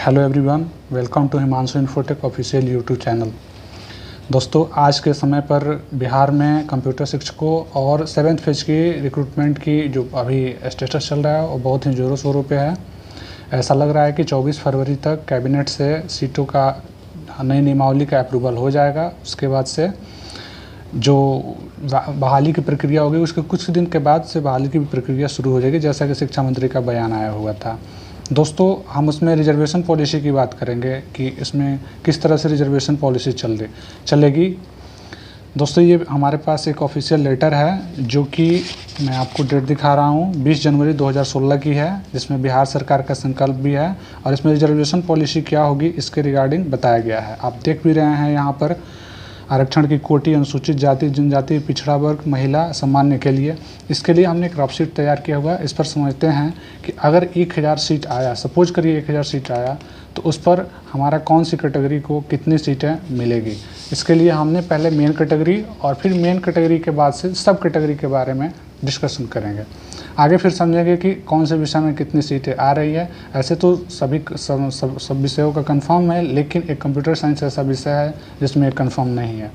Hello everyone, welcome to Himanshu Infotech official YouTube channel. दोस्तों, आज के समय पर बिहार में कंप्यूटर शिक्षकों और 7th फेज की रिक्रूटमेंट की जो अभी स्टेटस चल रहा है वो बहुत ही ज़ोरों शोरों पे है। ऐसा लग रहा है कि 24 फरवरी तक कैबिनेट से सीटों का नई नियमावली का अप्रूवल हो जाएगा। उसके बाद से जो बहाली की प्रक्रिया होगी उसके कुछ दिन के बाद से बहाली की प्रक्रिया शुरू हो जाएगी, जैसा कि शिक्षा मंत्री का बयान आया हुआ था। दोस्तों, हम उसमें रिजर्वेशन पॉलिसी की बात करेंगे कि इसमें किस तरह से रिजर्वेशन पॉलिसी चलेगी। दोस्तों, ये हमारे पास एक ऑफिशियल लेटर है जो कि मैं आपको डेट दिखा रहा हूँ, 20 जनवरी 2016 की है, जिसमें बिहार सरकार का संकल्प भी है और इसमें रिजर्वेशन पॉलिसी क्या होगी इसके रिगार्डिंग बताया गया है। आप देख भी रहे हैं यहाँ पर आरक्षण की कोटि, अनुसूचित जाति, जनजाति, पिछड़ा वर्ग, महिला, सामान्य के लिए। इसके लिए हमने एक रफ शीट तैयार किया हुआ है। इस पर समझते हैं कि अगर 1000 सीट आया, सपोज करिए 1000 सीट आया, तो उस पर हमारा कौन सी कैटेगरी को कितनी सीटें मिलेगी। इसके लिए हमने पहले मेन कैटेगरी और फिर मेन कैटेगरी के बाद से सब कैटेगरी के बारे में डिस्कशन करेंगे। आगे फिर समझेंगे कि कौन से विषय में कितनी सीटें आ रही है। ऐसे तो सब विषयों का कंफर्म है, लेकिन एक कंप्यूटर साइंस ऐसा विषय है जिसमें एक कंफर्म नहीं है।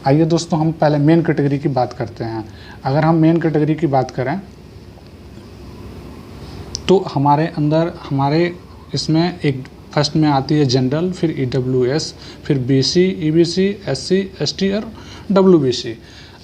आइए दोस्तों, हम पहले मेन कैटेगरी की बात करते हैं। अगर हम मेन कैटेगरी की बात करें तो हमारे इसमें एक फर्स्ट में आती है जनरल, फिर EWS, फिर BC, EBC, SC, ST और WBC।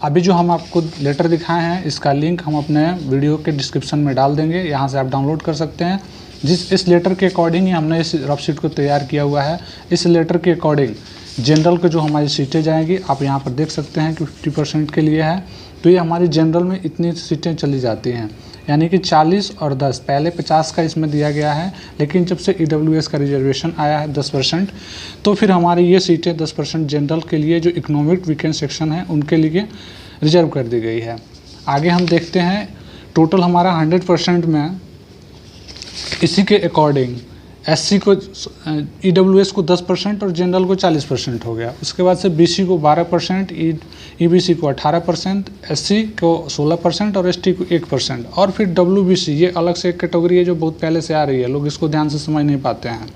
अभी जो हम आपको लेटर दिखाए हैं इसका लिंक हम अपने वीडियो के डिस्क्रिप्शन में डाल देंगे, यहाँ से आप डाउनलोड कर सकते हैं। इस लेटर के अकॉर्डिंग ही हमने इस रफ शीट को तैयार किया हुआ है। इस लेटर के अकॉर्डिंग जनरल के जो हमारी सीटें जाएंगी, आप यहाँ पर देख सकते हैं कि 50% के लिए है, तो ये हमारी जनरल में इतनी सीटें चली जाती हैं, यानी कि 40 और 10। पहले 50 का इसमें दिया गया है, लेकिन जब से EWS का रिजर्वेशन आया है 10%, तो फिर हमारी ये सीटें 10% जनरल के लिए, जो इकोनॉमिक वीकेंड सेक्शन है उनके लिए रिजर्व कर दी गई है। आगे हम देखते हैं टोटल हमारा 100% में इसी के अकॉर्डिंग SC को EWS को 10% और जनरल को 40% हो गया। उसके बाद से BC को 12%, EBC को 18%, SC को 16% और ST को 1%। और फिर WBC, ये अलग से एक कैटेगरी है जो बहुत पहले से आ रही है, लोग इसको ध्यान से समझ नहीं पाते हैं।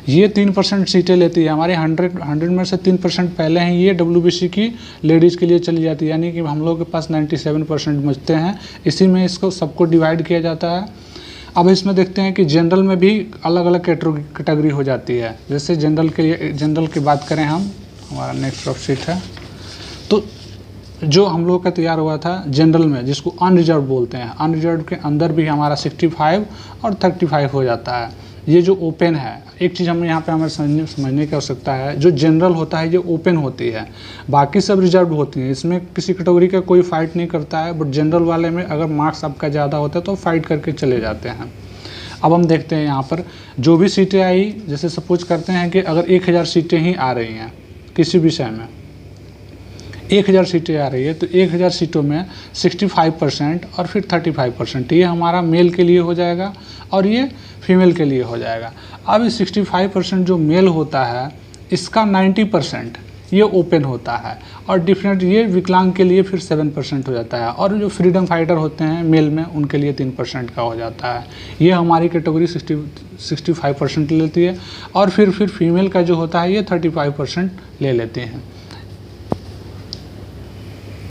ये 3% सीटें लेती है। हमारे 100 में से 3% पहले हैं, ये WBC की लेडीज़ के लिए चली जाती है, यानी कि हम लोग के पास 97% बचते हैं। इसी में इसको सबको डिवाइड किया जाता है। अब इसमें देखते हैं कि जनरल में भी अलग अलग कैटेगरी हो जाती है। जैसे जनरल की बात करें हम, हमारा नेक्स्ट रफ शीट है, तो जो हम लोग का तैयार हुआ था जनरल में, जिसको अनरिजर्व बोलते हैं, अनरिजर्व के अंदर भी हमारा 65 और 35 हो जाता है। ये जो ओपन है, एक चीज़ हमें यहाँ पे हमें समझने की आवश्यकता है, जो जनरल होता है ये ओपन होती है, बाकी सब रिजर्व होती हैं। इसमें किसी कैटेगरी का कोई फाइट नहीं करता है, बट जनरल वाले में अगर मार्क्स आपका ज़्यादा होता है तो फाइट करके चले जाते हैं। अब हम देखते हैं यहाँ पर जो भी सीटें आई, जैसे सपोज करते हैं कि अगर 1000 सीटें ही आ रही हैं किसी विषय में, 1000 सीटें आ रही है, तो 1000 सीटों में 65% और फिर 35% ये हमारा मेल के लिए हो जाएगा और ये फीमेल के लिए हो जाएगा। अब इस 65% जो मेल होता है इसका 90% ये ओपन होता है, और डिफरेंट ये विकलांग के लिए फिर 7% हो जाता है, और जो फ्रीडम फाइटर होते हैं मेल में उनके लिए 3% का हो जाता है। ये हमारी कैटेगरी 65% लेती है, और फिर फीमेल का जो होता है ये 35% ले लेते हैं।